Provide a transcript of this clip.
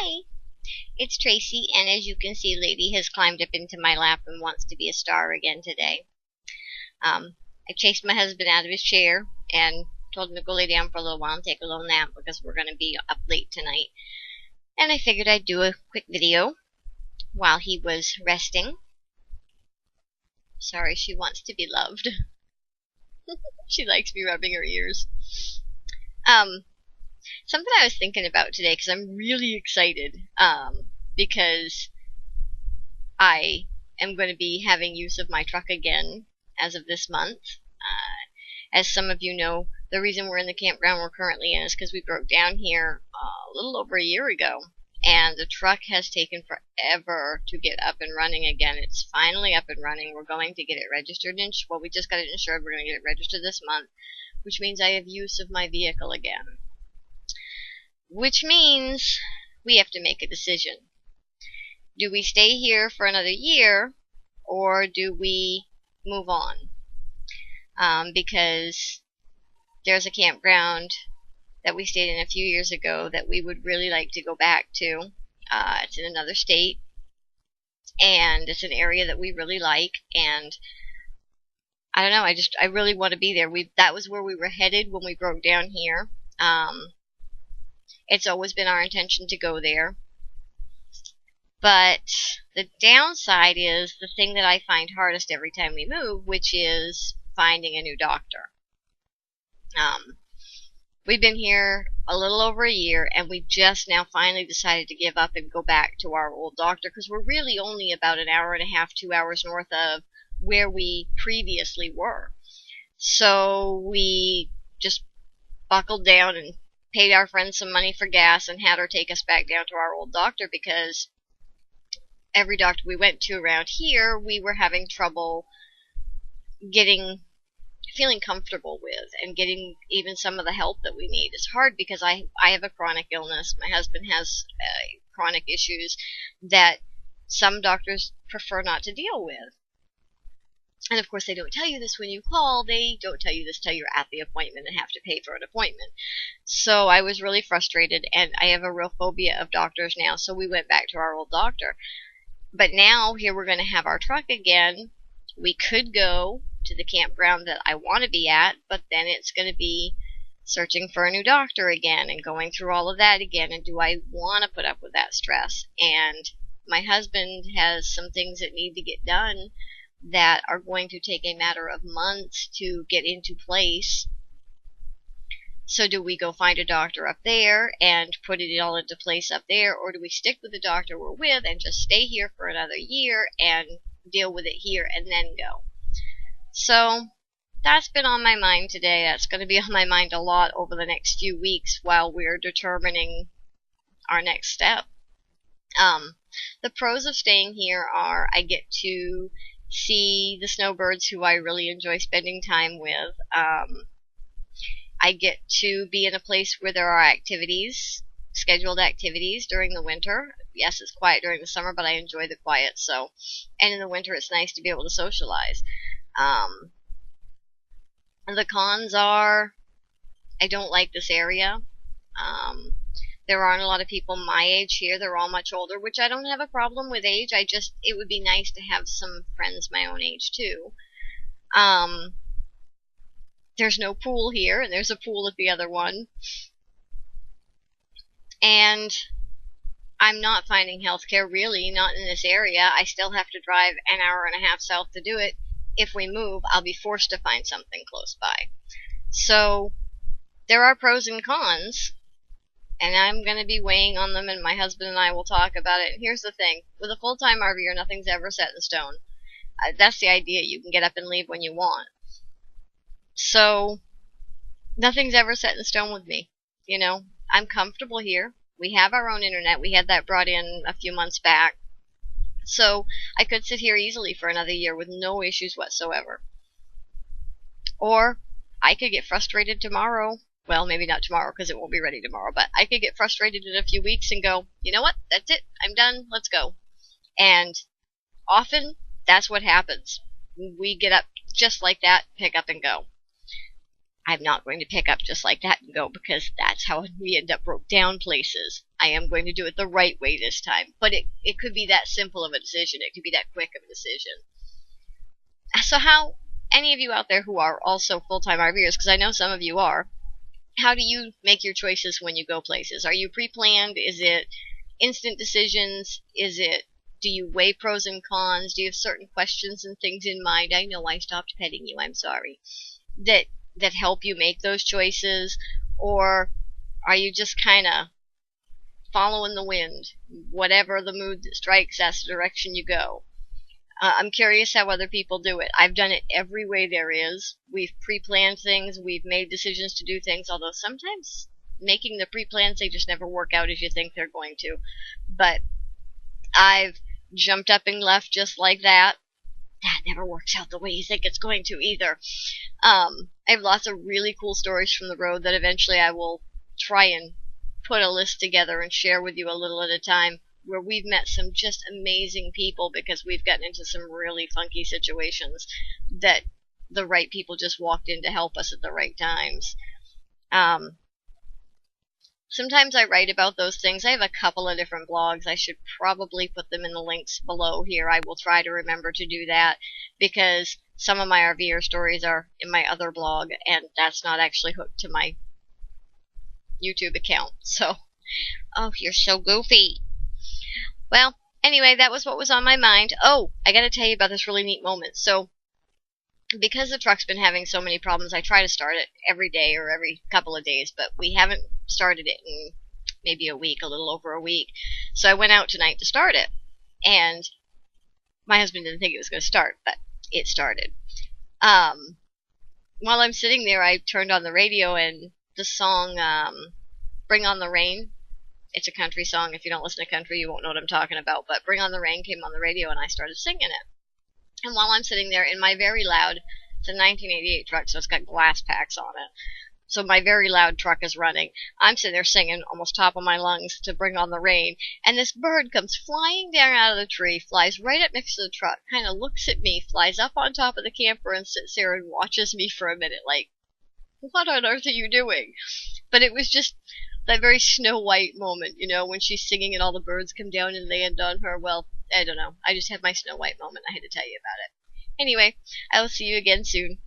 Hi, it's Tracy, and as you can see, Lady has climbed up into my lap and wants to be a star again today. I chased my husband out of his chair and told him to go lay down for a little while and take a little nap because we're going to be up late tonight. And I figured I'd do a quick video while he was resting. Sorry, she wants to be loved. She likes me rubbing her ears. Something I was thinking about today, because I'm really excited, because I am going to be having use of my truck again as of this month. As some of you know, the reason we're in the campground we're currently in is because we broke down here a little over a year ago, and the truck has taken forever to get up and running again. It's finally up and running. We're going to get it registered. Well, we just got it insured. We're going to get it registered this month, which means I have use of my vehicle again. Which means we have to make a decision. Do we stay here for another year, or do we move on? Because there's a campground that we stayed in a few years ago that we would really like to go back to. It's in another state, and it's an area that we really like, and I don't know, I really want to be there. That was where we were headed when we broke down here. It's always been our intention to go there. But the downside is the thing that I find hardest every time we move, which is finding a new doctor. We've been here a little over a year, and we just now finally decided to give up and go back to our old doctor, because we're really only about an hour and a half, 2 hours north of where we previously were. So we just buckled down and paid our friend some money for gas and had her take us back down to our old doctor, because every doctor we went to around here we were having trouble feeling comfortable with and getting even some of the help that we need. It's hard because I have a chronic illness. My husband has chronic issues that some doctors prefer not to deal with. And of course, they don't tell you this when you call. They don't tell you this till you're at the appointment and have to pay for an appointment. So I was really frustrated, and I have a real phobia of doctors now, so we went back to our old doctor. But now, here we're going to have our truck again. We could go to the campground that I want to be at, but then it's going to be searching for a new doctor again and going through all of that again. And do I want to put up with that stress? And my husband has some things that need to get done that are going to take a matter of months to get into place. So do we go find a doctor up there and put it all into place up there, or do we stick with the doctor we're with and just stay here for another year and deal with it here and then go? So that's been on my mind today. That's going to be on my mind a lot over the next few weeks while we're determining our next step. The pros of staying here are I get to see the snowbirds who I really enjoy spending time with. I get to be in a place where there are activities, scheduled activities during the winter. Yes, it's quiet during the summer, but I enjoy the quiet. And in the winter, it's nice to be able to socialize. The cons are I don't like this area. There aren't a lot of people my age here. They're all much older, which I don't have a problem with age. It would be nice to have some friends my own age too. There's no pool here, and there's a pool at the other one. And I'm not finding healthcare, really, not in this area. I still have to drive an hour and a half south to do it. If we move, I'll be forced to find something close by. So there are pros and cons, and I'm going to be weighing on them, and my husband and I will talk about it. And here's the thing. With a full-time RVer, nothing's ever set in stone. That's the idea. You can get up and leave when you want. So nothing's ever set in stone with me. You know, I'm comfortable here. We have our own internet. We had that brought in a few months back. So I could sit here easily for another year with no issues whatsoever. Or I could get frustrated tomorrow. Well, maybe not tomorrow because it won't be ready tomorrow, but I could get frustrated in a few weeks and go, you know what, that's it, I'm done, let's go. And often that's what happens. We get up just like that, pick up and go. I'm not going to pick up just like that and go, because that's how we end up broke down places. I am going to do it the right way this time. But it could be that simple of a decision. It could be that quick of a decision. So how, any of you out there who are also full-time RVers, because I know some of you are, how do you make your choices when you go places? Are you pre-planned? Is it instant decisions? Do you weigh pros and cons? Do you have certain questions and things in mind? I know I stopped petting you, I'm sorry. That help you make those choices? Or are you just kind of following the wind? Whatever the mood that strikes, that's the direction you go. I'm curious how other people do it. I've done it every way there is. We've pre-planned things. We've made decisions to do things, although sometimes making the pre-plans, they just never work out as you think they're going to. But I've jumped up and left just like that. That never works out the way you think it's going to either. I have lots of really cool stories from the road that eventually I will try and put a list together and share with you a little at a time, where we've met some just amazing people because we've gotten into some really funky situations that the right people just walked in to help us at the right times. Sometimes I write about those things. I have a couple of different blogs. I should probably put them in the links below here. I will try to remember to do that, because some of my RVer stories are in my other blog, and that's not actually hooked to my YouTube account. So, oh, you're so goofy. Well, anyway, that was what was on my mind. Oh, I gotta tell you about this really neat moment. So, because the truck's been having so many problems, I try to start it every day or every couple of days, but we haven't started it in maybe a week, a little over a week. So I went out tonight to start it, and my husband didn't think it was going to start, but it started. While I'm sitting there, I turned on the radio, and the song Bring on the Rain, it's a country song. If you don't listen to country, you won't know what I'm talking about, but Bring on the Rain came on the radio, and I started singing it. And while I'm sitting there in my very loud, it's a 1988 truck, so it's got glass packs on it. So my very loud truck is running. I'm sitting there singing almost top of my lungs to Bring on the Rain. And this bird comes flying down out of the tree, flies right up next to the truck, kind of looks at me, flies up on top of the camper and sits there and watches me for a minute like, what on earth are you doing? But it was just that very Snow White moment, you know, when she's singing and all the birds come down and land on her. Well, I don't know. I just had my Snow White moment. I had to tell you about it. Anyway, I will see you again soon.